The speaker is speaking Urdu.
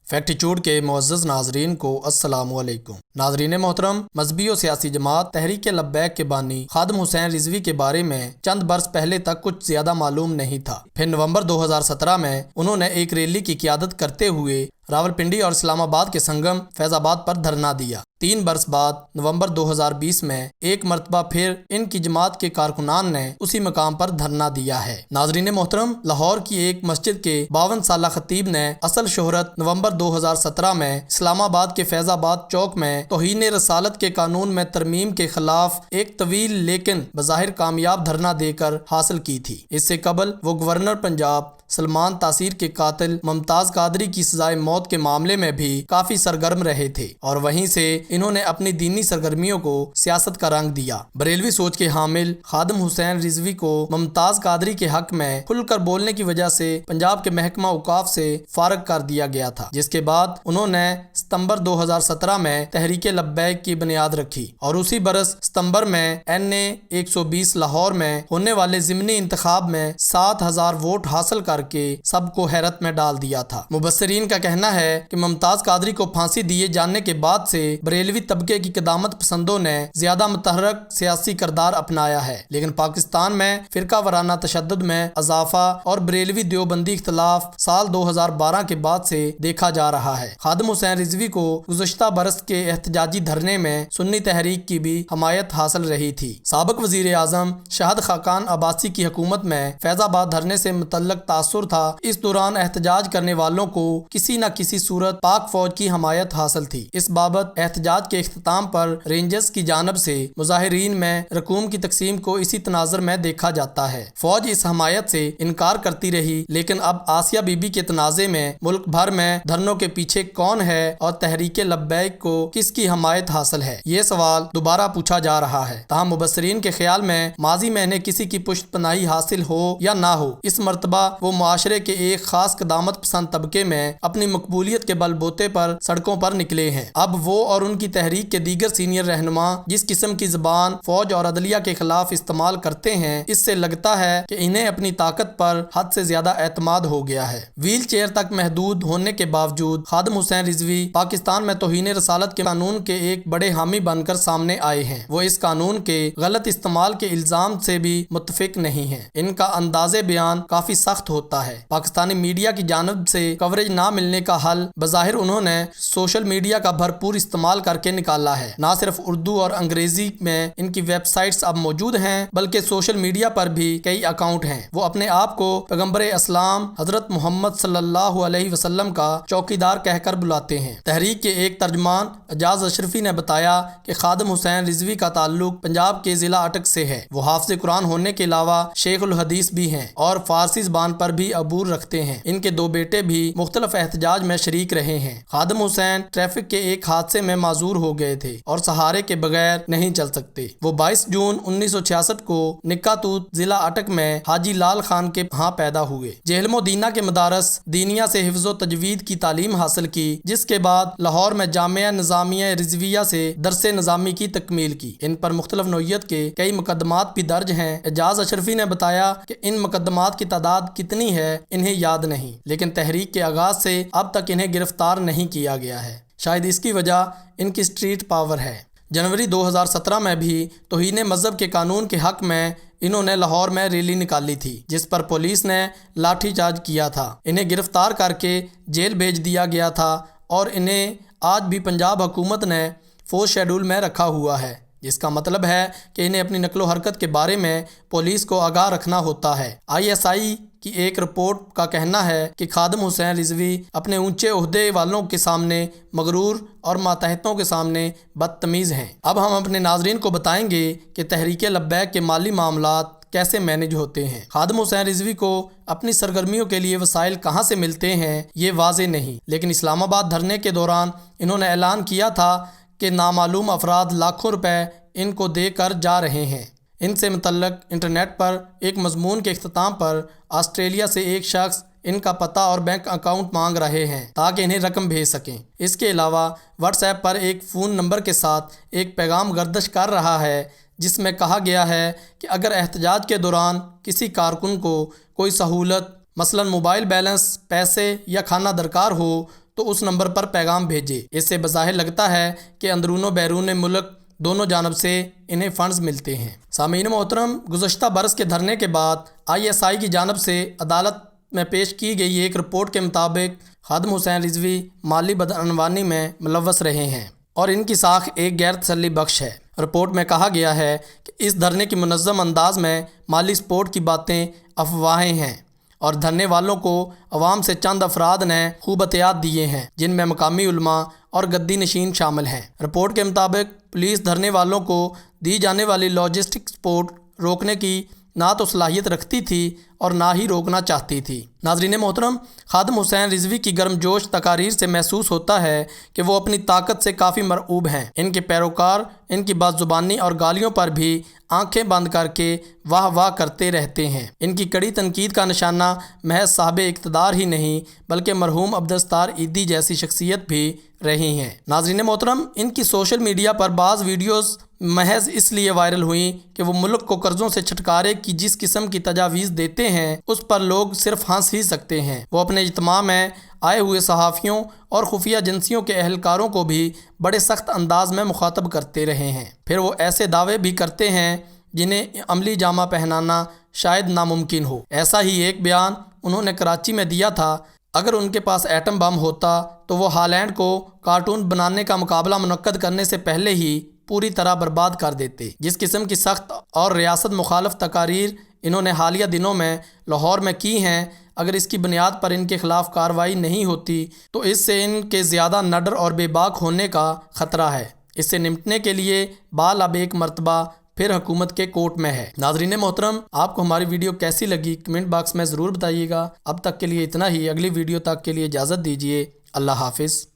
فیکٹیچیوڈ کے معزز ناظرین کو السلام علیکم۔ ناظرین محترم، مذہبی و سیاسی جماعت تحریک لبیک کے بانی خادم حسین رضوی کے بارے میں چند برس پہلے تک کچھ زیادہ معلوم نہیں تھا۔ پھر نومبر 2017 میں انہوں نے ایک ریلی کی قیادت کرتے ہوئے راولپنڈی اور اسلام آباد کے سنگم فیض آباد پر دھرنا دیا۔ 3 برس بعد نومبر 2020 میں ایک مرتبہ پھر ان کی جماعت کے کارکنان نے اسی مقام پر دھرنا دیا ہے۔ ناظرین محترم، لاہور کی ایک مسجد کے 52 سالہ خطیب نے اصل شہرت نومبر 2017 میں اسلام آباد کے فیض آباد چوک میں توہین رسالت کے قانون میں ترمیم کے خلاف ایک طویل لیکن بظاہر کامیاب دھرنا دے کر حاصل کی تھی۔ اس سے قبل وہ گورنر پنجاب سلمان تاثیر کے قاتل ممتاز قادری کی سزائے موت کے معاملے میں بھی کافی سرگرم رہے تھے، اور وہیں سے انہوں نے اپنی دینی سرگرمیوں کو سیاست کا رنگ دیا۔ بریلوی سوچ کے حامل خادم حسین رضوی کو ممتاز قادری کے حق میں کھل کر بولنے کی وجہ سے پنجاب کے محکمہ اوقاف سے فارغ کر دیا گیا تھا، جس کے بعد انہوں نے ستمبر 2017 میں تحریک لبیک کی بنیاد رکھی اور اسی برس ستمبر میں NA 120 لاہور میں ہونے والے ضمنی انتخاب میں 7000 ووٹ حاصل کر کے سب کو حیرت میں ڈال دیا تھا۔ مبصرین کا کہنا ہے کہ ممتاز قادری کو پھانسی دیے جانے کے بعد سے بریلوی طبقے کی قدامت پسندوں نے زیادہ متحرک سیاسی کردار اپنایا ہے، لیکن پاکستان میں فرقہ وارانہ تشدد میں اضافہ اور بریلوی دیوبندی اختلاف سال 2012 کے بعد سے دیکھا جا رہا ہے۔ خادم حسین رضوی کو گزشتہ برس کے احتجاجی دھرنے میں سنی تحریک کی بھی حمایت حاصل رہی تھی۔ سابق وزیر اعظم شاہد خاقان عباسی کی حکومت میں فیض آباد دھرنے سے متعلق تاثر تھا۔ اس دوران احتجاج کرنے والوں کو کسی نہ کسی صورت پاک فوج کی حمایت حاصل تھی۔ اس بابت احتجاج کے اختتام پر رینجرز کی جانب سے مظاہرین میں رقوم کی تقسیم کو اسی تناظر میں دیکھا جاتا ہے۔ فوج اس حمایت سے انکار کرتی رہی، لیکن اب آسیہ بی بی کے تنازع میں ملک بھر میں دھرنوں کے پیچھے کون ہے اور تحریک لبیک کو کس کی حمایت حاصل ہے، یہ سوال دوبارہ پوچھا جا رہا ہے۔ تاہم مبصرین کے خیال میں ماضی میں انہیں کسی کی پشت پناہی حاصل ہو یا نہ ہو، اس مرتبہ وہ معاشرے کے ایک خاص قدامت پسند طبقے میں اپنی مقبولیت کے بل بوتے پر سڑکوں پر نکلے ہیں۔ اب وہ اور ان کی تحریک کے دیگر سینئر رہنما جس قسم کی زبان فوج اور عدلیہ کے خلاف استعمال کرتے ہیں، اس سے لگتا ہے کہ انہیں اپنی طاقت پر حد سے زیادہ اعتماد ہو گیا ہے۔ ویل چیئر تک محدود ہونے کے باوجود خادم حسین رضوی پاکستان میں توہین رسالت کے قانون کے ایک بڑے حامی بن کر سامنے آئے ہیں۔ وہ اس قانون کے غلط استعمال کے الزام سے بھی متفق نہیں ہیں۔ ان کا انداز بیان کافی سخت ہوتا ہے۔ پاکستانی میڈیا کی جانب سے کوریج نہ ملنے کا حل بظاہر انہوں نے سوشل میڈیا کا بھرپور استعمال کر کے نکالا ہے۔ نہ صرف اردو اور انگریزی میں ان کی ویب سائٹس اب موجود ہیں، بلکہ سوشل میڈیا پر بھی کئی اکاؤنٹ ہیں۔ وہ اپنے آپ کو پیغمبر اسلام حضرت محمد صلی اللہ علیہ وسلم کا چوکیدار کہہ کر بلاتے ہیں۔ تحریک کے ایک ترجمان اعجاز اشرفی نے بتایا کہ خادم حسین رضوی کا تعلق پنجاب کے ضلع اٹک سے ہے۔ وہ حافظ قرآن ہونے کے علاوہ شیخ الحدیث بھی ہیں اور فارسی زبان پر بھی عبور رکھتے ہیں۔ ان کے 2 بیٹے بھی مختلف احتجاج میں شریک رہے ہیں۔ خادم حسین ٹریفک کے ایک حادثے میں معذور ہو گئے تھے اور سہارے کے بغیر نہیں چل سکتے۔ وہ 22 جون 1966 کو نکا توت ضلع اٹک میں حاجی لال خان کے ہاں پیدا ہوئے۔ جہلم و دینہ کے مدارس دینیہ سے حفظ و تجوید کی تعلیم حاصل کی، جس کے بعد لاہور میں جامعہ نظامیہ رضویہ سے درس نظامی کی تکمیل کی۔ ان پر مختلف نوعیت کے کئی مقدمات بھی درج ہیں۔ اعجاز اشرفی نے بتایا کہ ان مقدمات کی تعداد کتنی ہے انہیں یاد نہیں، لیکن تحریک کے آغاز سے اب تک انہیں گرفتار نہیں کیا گیا ہے۔ شاید اس کی وجہ ان کی اسٹریٹ پاور ہے۔ جنوری 2017 میں بھی توہین مذہب کے قانون کے حق میں انہوں نے لاہور میں ریلی نکالی تھی، جس پر پولیس نے لاٹھی چارج کیا تھا۔ انہیں گرفتار کر کے جیل بھیج دیا گیا تھا اور انہیں آج بھی پنجاب حکومت نے فورس شیڈول میں رکھا ہوا ہے، جس کا مطلب ہے کہ انہیں اپنی نقل و حرکت کے بارے میں پولیس کو آگاہ رکھنا ہوتا ہے۔ ISI کی ایک رپورٹ کا کہنا ہے کہ خادم حسین رضوی اپنے اونچے عہدے والوں کے سامنے مغرور اور ماتحتوں کے سامنے بدتمیز ہیں۔ اب ہم اپنے ناظرین کو بتائیں گے کہ تحریک لبیک کے مالی معاملات کیسے مینج ہوتے ہیں۔ خادم حسین رضوی کو اپنی سرگرمیوں کے لیے وسائل کہاں سے ملتے ہیں یہ واضح نہیں، لیکن اسلام آباد دھرنے کے دوران انہوں نے اعلان کیا تھا کہ نامعلوم افراد لاکھوں روپے ان کو دے کر جا رہے ہیں۔ ان سے متعلق انٹرنیٹ پر ایک مضمون کے اختتام پر آسٹریلیا سے ایک شخص ان کا پتہ اور بینک اکاؤنٹ مانگ رہے ہیں تاکہ انہیں رقم بھیج سکیں۔ اس کے علاوہ واٹس ایپ پر ایک فون نمبر کے ساتھ ایک پیغام گردش کر رہا ہے جس میں کہا گیا ہے کہ اگر احتجاج کے دوران کسی کارکن کو کوئی سہولت مثلاً موبائل بیلنس، پیسے یا کھانا درکار ہو تو اس نمبر پر پیغام بھیجے۔ اس سے بظاہر لگتا ہے کہ اندرون و بیرون ملک دونوں جانب سے انہیں فنڈز ملتے ہیں۔ سامعین محترم، گزشتہ برس کے دھرنے کے بعد ISI کی جانب سے عدالت میں پیش کی گئی ایک رپورٹ کے مطابق خادم حسین رضوی مالی بدعنوانی میں ملوث رہے ہیں اور ان کی ساکھ ایک غیر تسلی بخش ہے۔ رپورٹ میں کہا گیا ہے کہ اس دھرنے کی منظم انداز میں مالی سپورٹ کی باتیں افواہیں ہیں اور دھرنے والوں کو عوام سے چند افراد نے خوب عطیات دیے ہیں، جن میں مقامی علماء اور گدی نشین شامل ہیں۔ رپورٹ کے مطابق پولیس دھرنے والوں کو دی جانے والی لاجسٹک سپورٹ روکنے کی نہ تو صلاحیت رکھتی تھی اور نہ ہی روکنا چاہتی تھی۔ ناظرین محترم، خادم حسین رضوی کی گرم جوش تقاریر سے محسوس ہوتا ہے کہ وہ اپنی طاقت سے کافی مرعوب ہیں۔ ان کے پیروکار ان کی بد زبانی اور گالیوں پر بھی آنکھیں بند کر کے واہ واہ کرتے رہتے ہیں۔ ان کی کڑی تنقید کا نشانہ محض صاحب اقتدار ہی نہیں بلکہ مرحوم عبدالستار عیدی جیسی شخصیت بھی رہی ہیں۔ ناظرین محترم، ان کی سوشل میڈیا پر بعض ویڈیوز محض اس لیے وائرل ہوئیں کہ وہ ملک کو قرضوں سے چھٹکارے کی جس قسم کی تجاویز دیتے ہیں اس پر لوگ صرف ہنس ہی سکتے ہیں۔ وہ اپنے اجتماع میں آئے ہوئے صحافیوں اور خفیہ ایجنسیوں کے اہلکاروں کو بھی بڑے سخت انداز میں مخاطب کرتے رہے ہیں۔ پھر وہ ایسے دعوے بھی کرتے ہیں جنہیں عملی جامہ پہنانا شاید ناممکن ہو۔ ایسا ہی ایک بیان انہوں نے کراچی میں دیا تھا، اگر ان کے پاس ایٹم بم ہوتا تو وہ ہالینڈ کو کارٹون بنانے کا مقابلہ منعقد کرنے سے پہلے ہی پوری طرح برباد کر دیتے۔ جس قسم کی سخت اور ریاست مخالف تقاریر انہوں نے حالیہ دنوں میں لاہور میں کی ہیں، اگر اس کی بنیاد پر ان کے خلاف کارروائی نہیں ہوتی تو اس سے ان کے زیادہ نڈر اور بے باک ہونے کا خطرہ ہے۔ اس سے نمٹنے کے لیے بال اب ایک مرتبہ پھر حکومت کے کوٹ میں ہے۔ ناظرین محترم، آپ کو ہماری ویڈیو کیسی لگی کمنٹ باکس میں ضرور بتائیے گا۔ اب تک کے لیے اتنا ہی، اگلی ویڈیو تک کے لیے اجازت دیجیے۔ اللہ حافظ۔